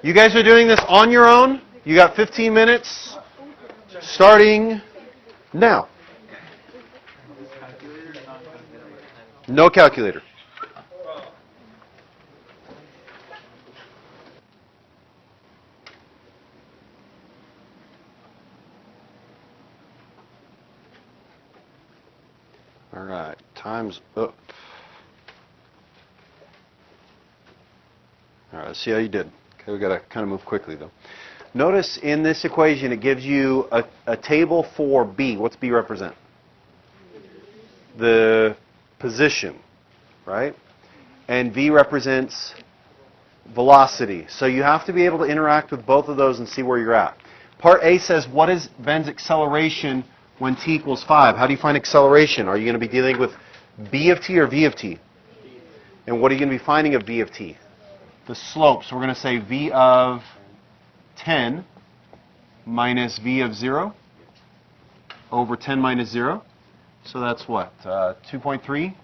You guys are doing this on your own. You got 15 minutes starting now. No calculator. All right, time's up. All right, let's see how you did. Okay, we got to kind of move quickly though. Notice in this equation it gives you a table for B. What's B represent? The position, right? And V represents velocity. So you have to be able to interact with both of those and see where you're at. Part A says, what is Ben's acceleration when t equals 5? How do you find acceleration? Are you going to be dealing with B of t or V of t? And what are you going to be finding of V of t? The slope. So we're going to say V of 10 minus V of 0 over 10 minus 0. So that's what? 2.3?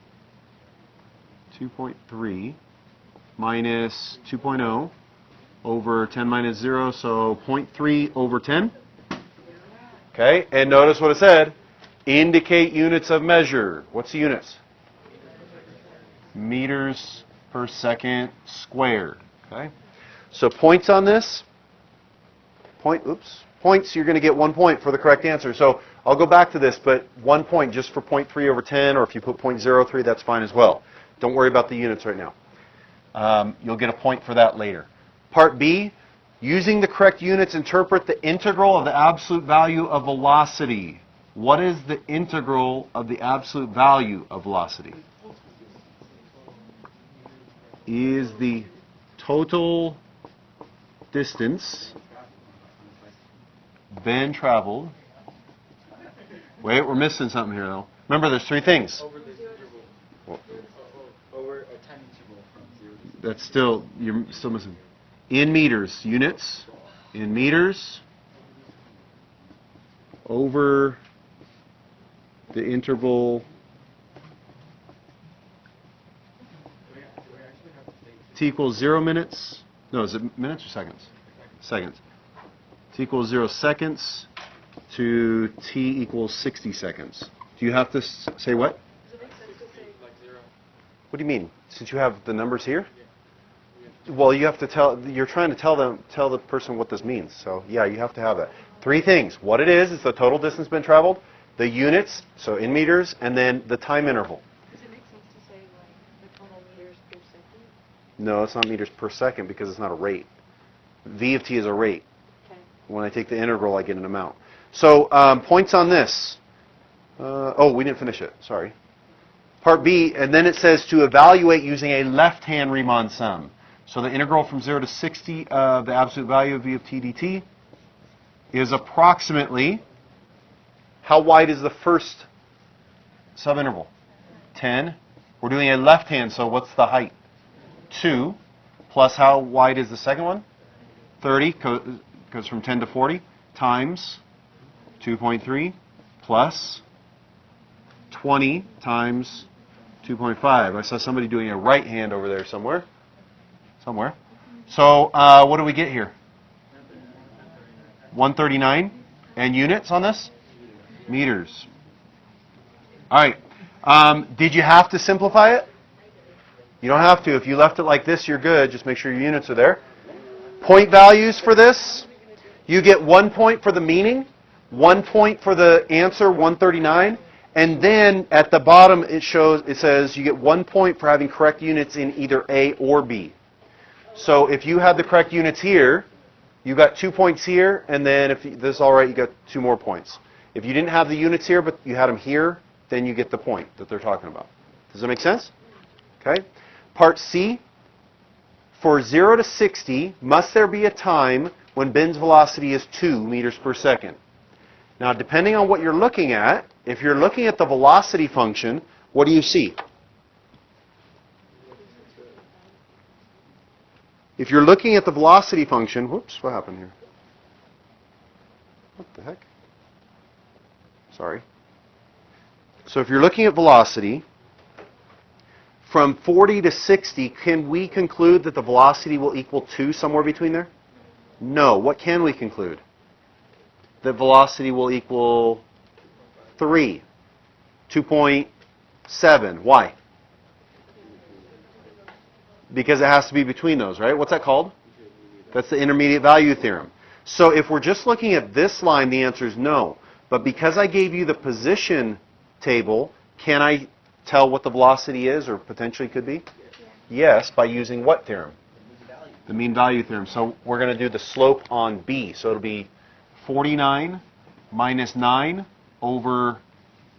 2.3 minus 2.0 over 10 minus 0, so 0.3 over 10. Okay, and notice what it said. Indicate units of measure. What's the units? Meters per second squared. Okay, so points on this. Points, you're going to get 1 point for the correct answer. So I'll go back to this, but 1 point just for 0.3 over 10, or if you put 0.03, that's fine as well. Don't worry about the units right now. You'll get a point for that later. Part B, using the correct units, interpret the integral of the absolute value of velocity. What is the integral of the absolute value of velocity? Is the total distance Ben traveled. Wait, we're missing something here, though. Remember, there's three things. Over a time interval from 0 to 0. That's still, you're still missing. In meters, units. In meters over the interval t equals 0 minutes. No, is it minutes or seconds? Seconds. T equals 0 seconds to t equals 60 seconds. Do you have to say what? What do you mean? Since you have the numbers here? Well, you have to tell, you're trying to tell the person what this means. So yeah, you have to have that. Three things. What it is the total distance been traveled, the units, so in meters, and then the time interval. Does it make sense to say like the total meters per second? No, it's not meters per second because it's not a rate. V of t is a rate. Okay. When I take the integral, I get an amount. So points on this. Oh, we didn't finish it. Sorry. Part B, and then it says to evaluate using a left-hand Riemann sum. So the integral from 0 to 60 of the absolute value of v of t dt is approximately, how wide is the first subinterval? 10. We're doing a left-hand, so what's the height? 2. Plus how wide is the second one? 30, goes from 10 to 40, times 2.3 plus 20 times 2.5. I saw somebody doing a right hand over there somewhere. So what do we get here? 139. And units on this? Meters. All right. Did you have to simplify it? You don't have to. If you left it like this, you're good. Just make sure your units are there. Point values for this. You get 1 point for the meaning, 1 point for the answer, 139. And then at the bottom it says you get 1 point for having correct units in either A or B. So if you had the correct units here, you got 2 points here, and then if this is all right, you got 2 more points. If you didn't have the units here, but you had them here, then you get the point that they're talking about. Does that make sense? Okay. Part C, for 0 to 60, must there be a time when Ben's velocity is 2 meters per second? Now, depending on what you're looking at, if you're looking at the velocity function, what do you see? If you're looking at the velocity function, whoops, what happened here? What the heck? Sorry. So if you're looking at velocity, from 40 to 60, can we conclude that the velocity will equal 2 somewhere between there? No. What can we conclude? That velocity will equal 3, 2.7. Why? Because it has to be between those, right? What's that called? That's the intermediate value theorem. So if we're just looking at this line, the answer is no. But because I gave you the position table, can I tell what the velocity is or potentially could be? Yes, by using what theorem? The mean value theorem. So we're going to do the slope on B. So it'll be 49 minus 9 over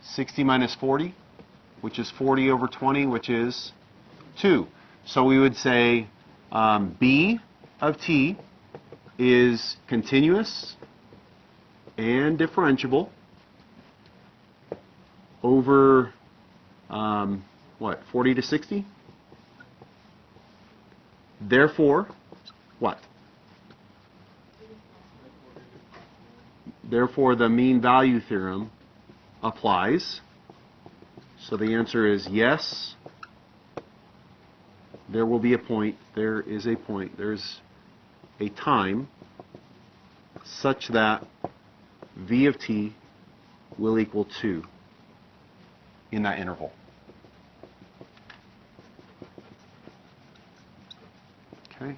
60 minus 40, which is 40 over 20, which is 2. So we would say B of t is continuous and differentiable over, what, 40 to 60? Therefore, what? Therefore, the mean value theorem applies. So the answer is yes. There will be a point. There is a point. There's a time such that v of t will equal 2 in that interval. Okay.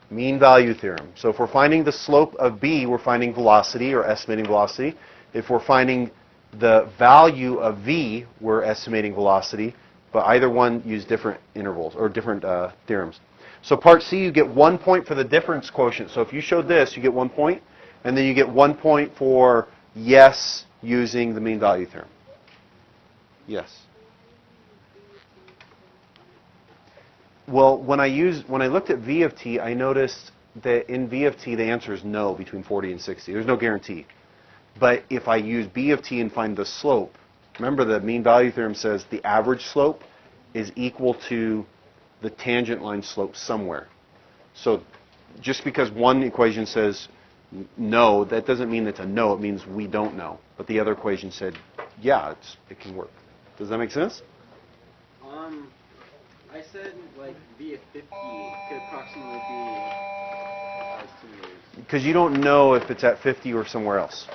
Mean value theorem. So if we're finding the slope of b, we're finding velocity or estimating velocity. If we're finding the value of v, we're estimating velocity. But either one use different intervals or different theorems. So part C, you get 1 point for the difference quotient. So if you showed this, you get 1 point. And then you get 1 point for yes using the mean value theorem. Yes. Well, when I looked at v of t, I noticed that in v of t, the answer is no between 40 and 60. There's no guarantee. But if I use b of t and find the slope, remember the mean value theorem says the average slope is equal to the tangent line slope somewhere. So just because one equation says no, that doesn't mean it's a no. It means we don't know. But the other equation said, yeah, it can work. Does that make sense? I said like v of 50 could approximately be as 2 meters. Because you don't know if it's at 50 or somewhere else.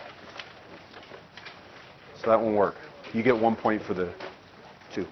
So that won't work. You get 1 point for the 2.